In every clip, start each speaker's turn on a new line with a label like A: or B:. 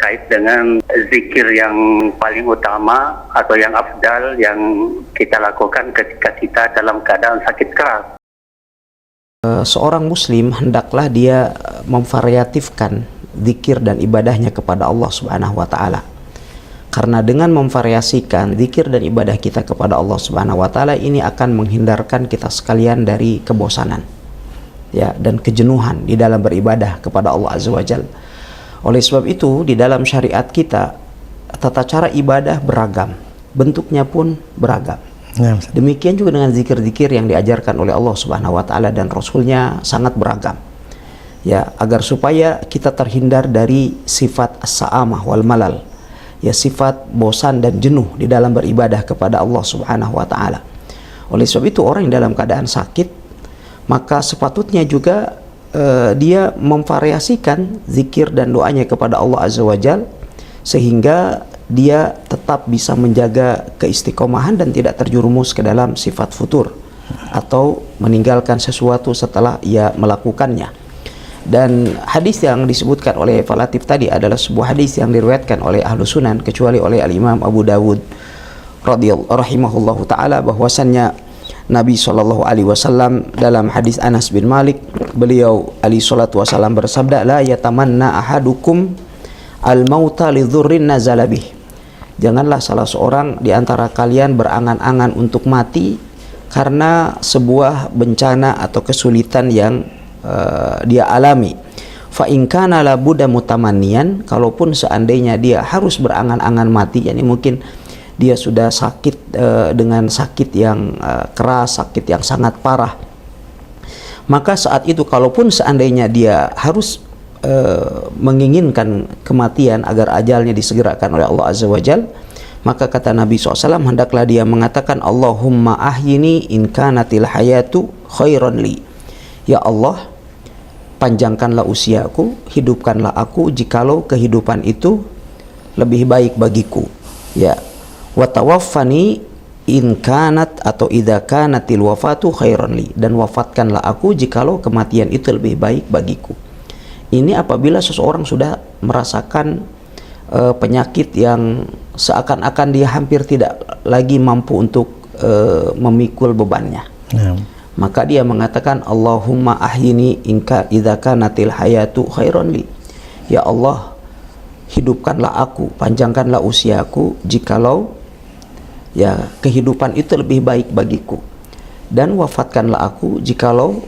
A: terkait dengan zikir yang paling utama atau yang afdal yang kita lakukan ketika kita dalam keadaan sakit keras.
B: Seorang muslim hendaklah dia memvariatifkan zikir dan ibadahnya kepada Allah Subhanahu wa taala. Karena dengan memvariasikan zikir dan ibadah kita kepada Allah Subhanahu wa taala ini akan menghindarkan kita sekalian dari kebosanan, ya, dan kejenuhan di dalam beribadah kepada Allah Azza wa Jalla. Oleh sebab itu di dalam syariat kita tata cara ibadah beragam, bentuknya pun beragam. Demikian juga dengan zikir-zikir yang diajarkan oleh Allah Subhanahu wa taala dan Rasulnya sangat beragam. Ya, agar supaya kita terhindar dari sifat as-sa'amah wal malal. Ya, sifat bosan dan jenuh di dalam beribadah kepada Allah Subhanahu wa taala. Oleh sebab itu orang yang dalam keadaan sakit maka sepatutnya juga dia memvariasikan zikir dan doanya kepada Allah Azza wa Jalla sehingga dia tetap bisa menjaga keistiqomahan dan tidak terjerumus ke dalam sifat futur atau meninggalkan sesuatu setelah ia melakukannya. Dan hadis yang disebutkan oleh Pak Latif tadi adalah sebuah hadis yang diriwayatkan oleh Ahlu Sunan kecuali oleh Al-Imam Abu Dawud rahimahullahu ta'ala, bahwasannya Nabi SAW dalam hadis Anas bin Malik, beliau alaihi salatu wasallam bersabda, la yatamanna ahadukum al-mauta li dhurrin nazala bih. Janganlah salah seorang di antara kalian berangan-angan untuk mati karena sebuah bencana atau kesulitan yang dia alami. Fa in kana la budda mutamanniyan, kalaupun seandainya dia harus berangan-angan mati, yakni mungkin dia sudah sakit dengan sakit yang keras, sakit yang sangat parah, maka saat itu kalaupun seandainya dia harus menginginkan kematian agar ajalnya disegerakan oleh Allah Azza wa Jal, maka kata Nabi SAW, hendaklah dia mengatakan Allahumma ahyini in kanatil hayatu khairan li. Ya Allah, panjangkanlah usiaku, hidupkanlah aku jikalau kehidupan itu lebih baik bagiku. Ya, wa tawaffani in kanat atau idza kanatil wafatu khairan li, dan wafatkanlah aku jikalau kematian itu lebih baik bagiku. Ini apabila seseorang sudah merasakan penyakit yang seakan-akan dia hampir tidak lagi mampu untuk memikul bebannya. Maka dia mengatakan Allahumma ahyini inka idza kanatil hayatu khairan li. Ya Allah, hidupkanlah aku, panjangkanlah usiaku jikalau ya kehidupan itu lebih baik bagiku, dan wafatkanlah aku jikalau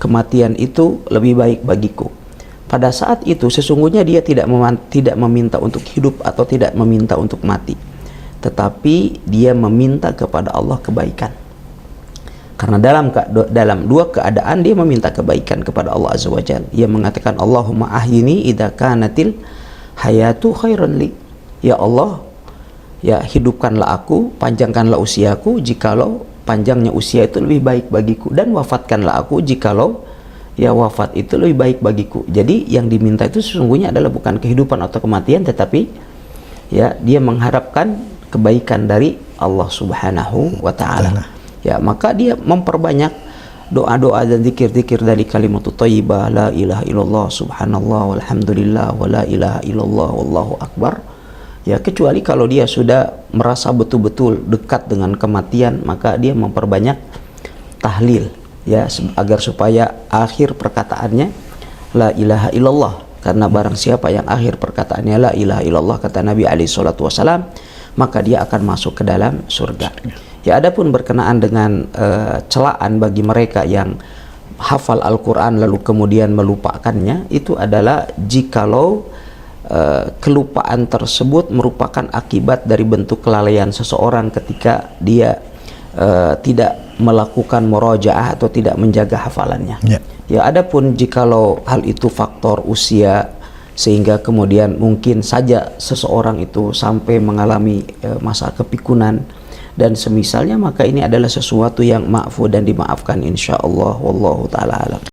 B: kematian itu lebih baik bagiku. Pada saat itu sesungguhnya dia tidak meminta untuk hidup atau tidak meminta untuk mati, tetapi dia meminta kepada Allah kebaikan. Karena dalam dua keadaan dia meminta kebaikan kepada Allah Azza wa Jalla. Ia mengatakan Allahumma ahyini idza kanatil hayatu khairan li. Ya Allah, ya hidupkanlah aku, panjangkanlah usiaku jikalau panjangnya usia itu lebih baik bagiku, dan wafatkanlah aku jikalau ya wafat itu lebih baik bagiku. Jadi yang diminta itu sesungguhnya adalah bukan kehidupan atau kematian, tetapi ya dia mengharapkan kebaikan dari Allah Subhanahu wa taala. Ya, maka dia memperbanyak doa-doa dan zikir-zikir dari kalimatut thayyibah, la ilaha illallah subhanallah walhamdulillah wa la ilaha illallah wallahu akbar. Ya, kecuali kalau dia sudah merasa betul-betul dekat dengan kematian, maka dia memperbanyak tahlil, ya, agar supaya akhir perkataannya la ilaha illallah. Karena barang siapa yang akhir perkataannya la ilaha illallah, kata Nabi alaihi salatu wasalam, maka dia akan masuk ke dalam surga. Ya, adapun berkenaan dengan celaan bagi mereka yang hafal Al-Quran lalu kemudian melupakannya, itu adalah jikalau kelupaan tersebut merupakan akibat dari bentuk kelalaian seseorang ketika dia tidak melakukan murajaah atau tidak menjaga hafalannya. Ya, adapun jikalau hal itu faktor usia sehingga kemudian mungkin saja seseorang itu sampai mengalami masa kepikunan dan semisalnya, maka ini adalah sesuatu yang ma'fu dan dimaafkan insyaallah, wallahu taala alam.